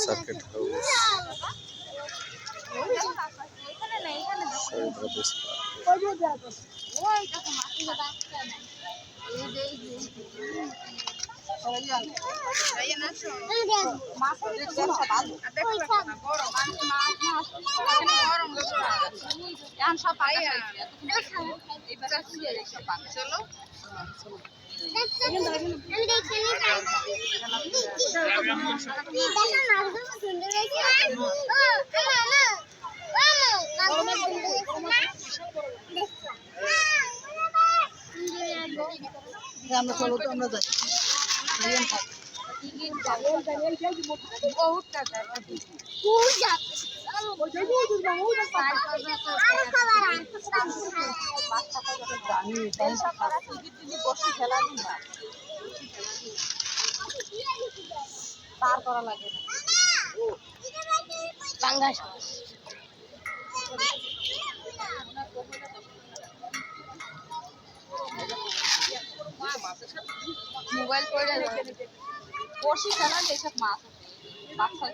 circuit house আমরা চলো তো আমরা যাই বহুত টাকা পার করা লাগে মোবাইল করে বসি খেলালে এসব মাছ বাচ্চা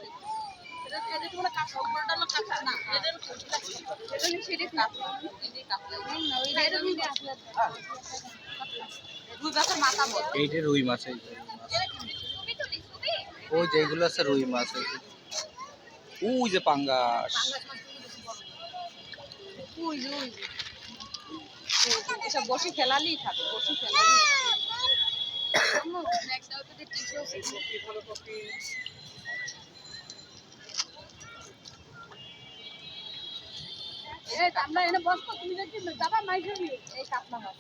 এইটা রুই মাছ ওই যেগুলো আছে রুই মাছ ওই যে পাঙ্গাস এসব বসে খেলালেই থাকে বসে খেলালেই আমরা এনে বসবো তুমি দেখি যাবা মাইকে এই কাতলা মাছ